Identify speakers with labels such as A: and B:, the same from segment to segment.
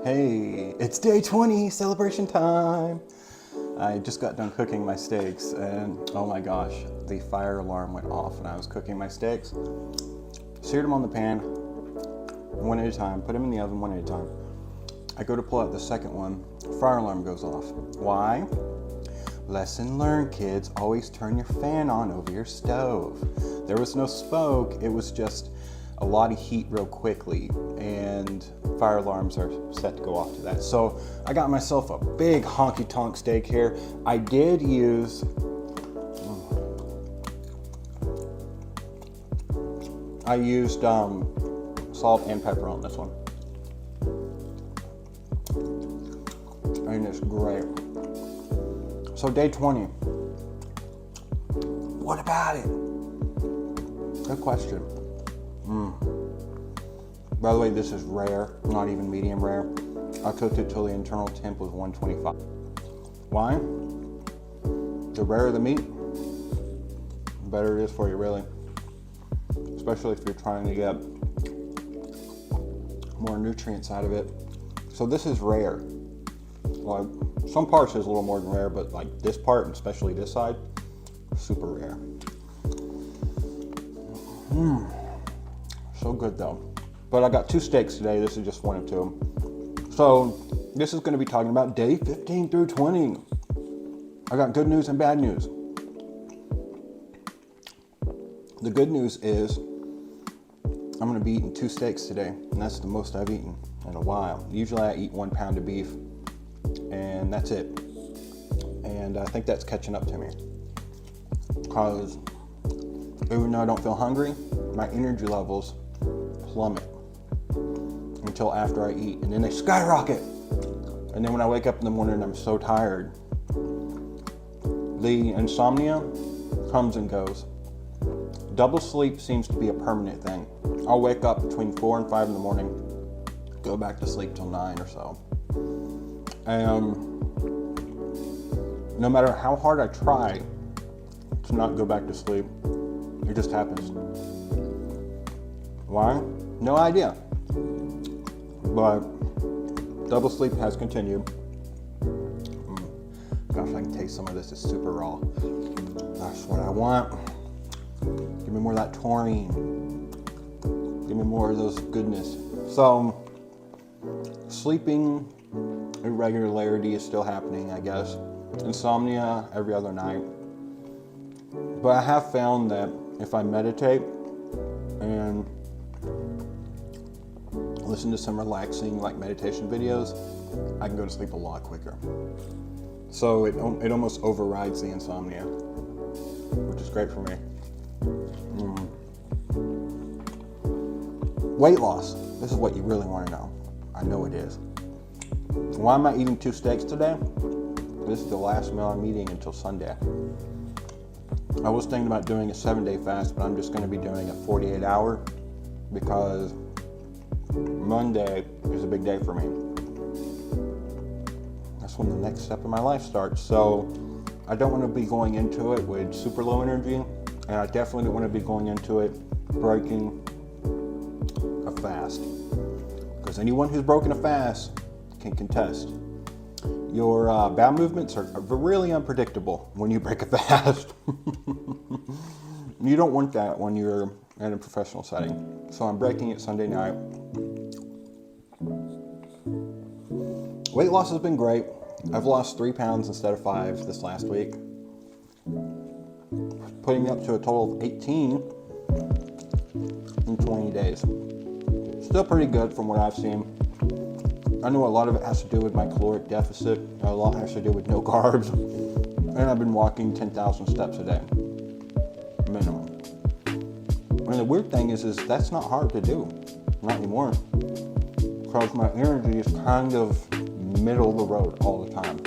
A: Hey, it's day 20, celebration time. I just got done cooking my steaks and oh my gosh, the fire alarm went off when I was cooking my steaks. Seared them on the pan, one at a time, put them in the oven one at a time. I go to pull out the second one, fire alarm goes off. Why? Lesson learned, kids, always turn your fan on over your stove. There was no smoke, it was just a lot of heat real quickly, and fire alarms are set to go off to that. So I got myself a big honky tonk steak here. I did use salt and pepper on this one, and it's great. So day 20, what about it? Good question. By the way, this is rare, not even medium rare. I cooked it till the internal temp was 125. Why? The rarer the meat, the better it is for you, really. Especially if you're trying to get more nutrients out of it. So this is rare. Well, some parts is a little more than rare, but like this part, and especially this side, super rare. So good though. But I got two steaks today. This is just one of two. So this is going to be talking about day 15 through 20. I got good news and bad news. The good news is I'm going to be eating two steaks today, and that's the most I've eaten in a while. Usually I eat 1 pound of beef, and that's it. And I think that's catching up to me, because even though I don't feel hungry, my energy levels plummet until after I eat, and then they skyrocket. And then when I wake up in the morning, I'm so tired. The insomnia comes and goes. Double sleep seems to be a permanent thing. I'll wake up between 4 and 5 in the morning, go back to sleep till 9 or so. And no matter how hard I try to not go back to sleep, it just happens. Why? No idea. But double sleep has continued. Gosh, I can taste some of this. It's super raw. That's what I want. Give me more of that taurine. Give me more of those goodness. So, sleeping irregularity is still happening, I guess. Insomnia every other night. But I have found that if I meditate and listen to some relaxing like meditation videos, I can go to sleep a lot quicker. So it almost overrides the insomnia, which is great for me. Weight loss. This is what you really want to know. I know it is. Why am I eating two steaks today? This is the last meal I'm eating until Sunday. I was thinking about doing a 7-day fast, but I'm just going to be doing a 48-hour because Monday is a big day for me. That's when the next step in my life starts. So I don't want to be going into it with super low energy, and I definitely don't want to be going into it breaking a fast, because anyone who's broken a fast can contest. Your bowel movements are really unpredictable when you break a fast. You don't want that when you're in a professional setting. So I'm breaking it Sunday night. Weight loss has been great. I've lost 3 pounds instead of 5 this last week, putting me up to a total of 18 in 20 days. Still pretty good from what I've seen. I know a lot of it has to do with my caloric deficit. A lot has to do with no carbs. And I've been walking 10,000 steps a day, minimum. And the weird thing is that's not hard to do, not anymore. Because my energy is kind of middle of the road all the time,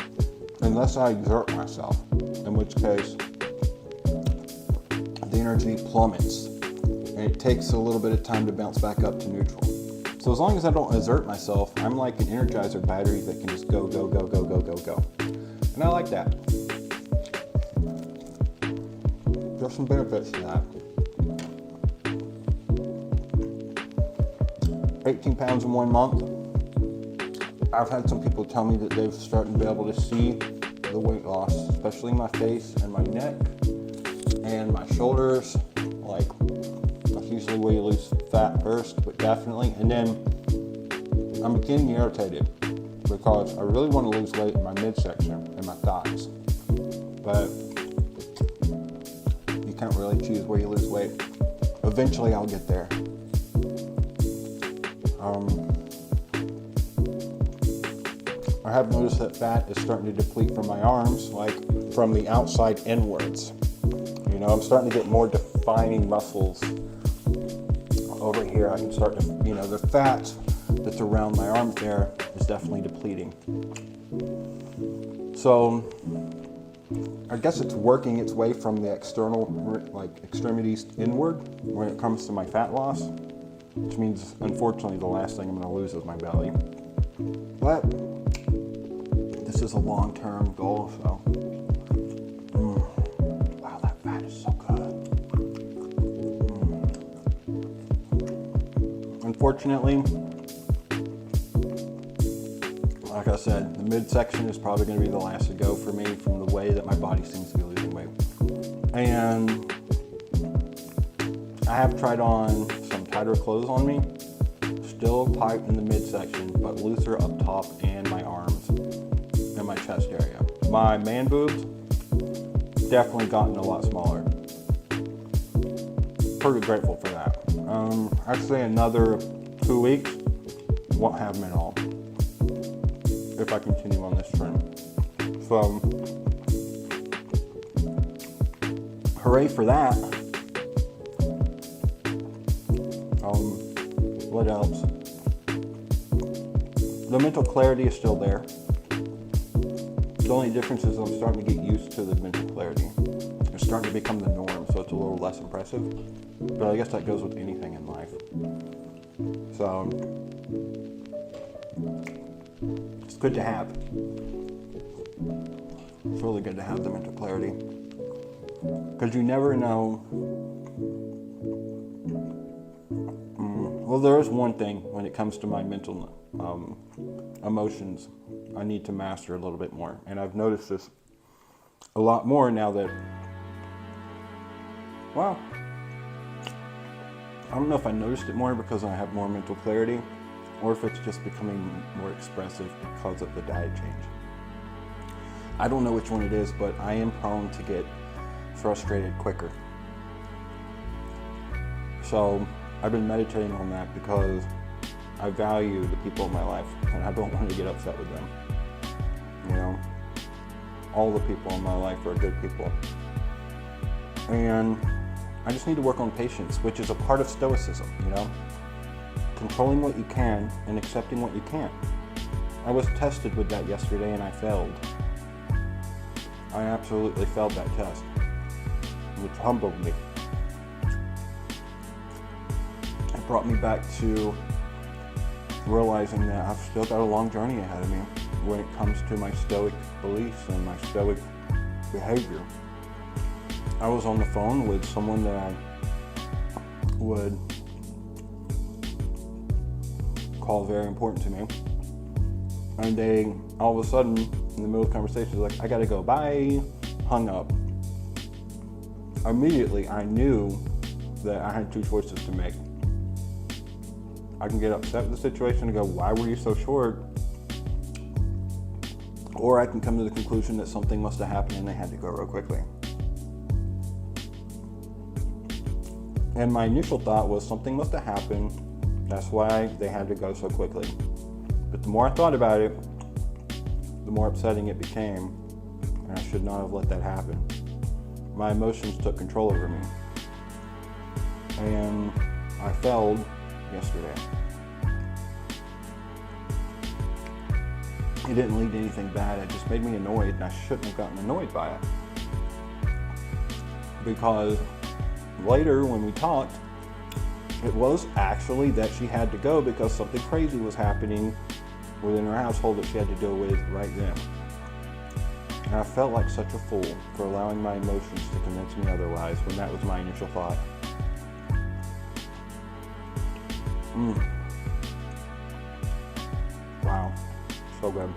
A: unless I exert myself, in which case the energy plummets, and it takes a little bit of time to bounce back up to neutral. So as long as I don't exert myself, I'm like an Energizer battery that can just go, go, go, go, go, go, go. And I like that. There's some benefits to that. 18 pounds in 1 month. I've had some people tell me that they've started to be able to see the weight loss, especially my face and my neck and my shoulders. Like, that's usually where you lose fat first, but definitely. And then I'm getting irritated because I really want to lose weight in my midsection and my thighs, but you can't really choose where you lose weight. Eventually I'll get there. I have noticed that fat is starting to deplete from my arms, like from the outside inwards. You know, I'm starting to get more defining muscles over here. I can start to, you know, the fat that's around my arms there is definitely depleting. So I guess it's working its way from the external, like extremities inward when it comes to my fat loss, which means unfortunately the last thing I'm going to lose is my belly. But this is a long-term goal, so wow, that fat is so good. Unfortunately, like I said, the midsection is probably going to be the last to go for me from the way that my body seems to be losing weight. And I have tried on some tighter clothes on me, still tight in the midsection, but looser up top and my arms and my chest area. My man boobs definitely gotten a lot smaller. Pretty grateful for that. I'd say another 2 weeks, won't have them at all if I continue on this trend. So, hooray for that. What else? The mental clarity is still there. The only difference is I'm starting to get used to the mental clarity. It's starting to become the norm, so it's a little less impressive. But I guess that goes with anything in life. So, it's good to have. It's really good to have the mental clarity. Because you never know. Well, there is one thing when it comes to my mental emotions I need to master a little bit more. And I've noticed this a lot more now that, well, I don't know if I noticed it more because I have more mental clarity, or if it's just becoming more expressive because of the diet change. I don't know which one it is, but I am prone to get frustrated quicker. So I've been meditating on that because I value the people in my life and I don't want to get upset with them. You know, all the people in my life are good people. And I just need to work on patience, which is a part of stoicism, you know? Controlling what you can and accepting what you can't. I was tested with that yesterday and I failed. I absolutely failed that test, which humbled me. It brought me back to realizing that I've still got a long journey ahead of me when it comes to my stoic beliefs and my stoic behavior. I was on the phone with someone that I would call very important to me, and they all of a sudden in the middle of the conversation was like, I gotta go, bye, hung up. Immediately I knew that I had two choices to make. I can get upset with the situation and go, why were you so short? Or I can come to the conclusion that something must have happened and they had to go real quickly. And my initial thought was something must have happened, that's why they had to go so quickly. But the more I thought about it, the more upsetting it became, and I should not have let that happen. My emotions took control over me. And I failed yesterday. It didn't lead to anything bad, it just made me annoyed, and I shouldn't have gotten annoyed by it. Because later when we talked, it was actually that she had to go because something crazy was happening within her household that she had to deal with right then. And I felt like such a fool for allowing my emotions to convince me otherwise when that was my initial thought. Wow, so good.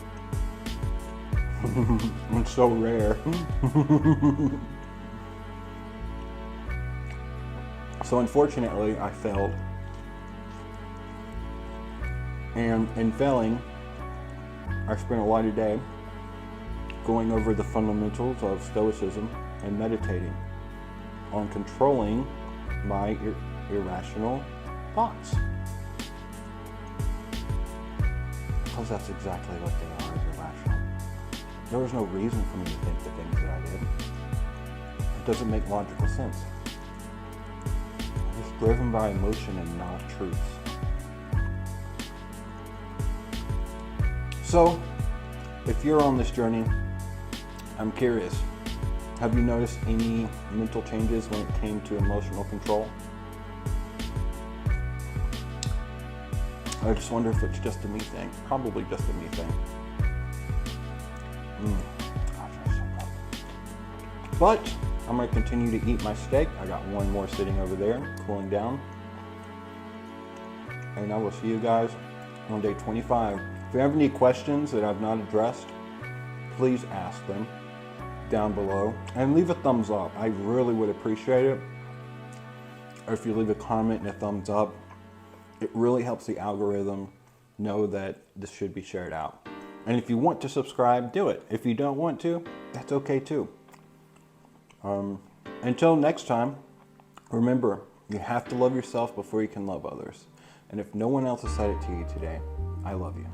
A: It's so rare. So unfortunately, I failed. And in failing, I spent a lot of day going over the fundamentals of Stoicism and meditating on controlling my irrational thoughts. Because that's exactly what they are, is irrational. There was no reason for me to think the things that I did. It doesn't make logical sense. It's driven by emotion and not truth. So, if you're on this journey, I'm curious, have you noticed any mental changes when it came to emotional control? I just wonder if it's just a me thing. Probably just a me thing. Gosh, that's so good. But I'm going to continue to eat my steak. I got one more sitting over there, cooling down. And I will see you guys on day 25. If you have any questions that I've not addressed, please ask them down below and leave a thumbs up. I really would appreciate it. Or if you leave a comment and a thumbs up, it really helps the algorithm know that this should be shared out. And if you want to subscribe, do it. If you don't want to, that's okay too. Until next time, remember, you have to love yourself before you can love others. And if no one else has said it to you today, I love you.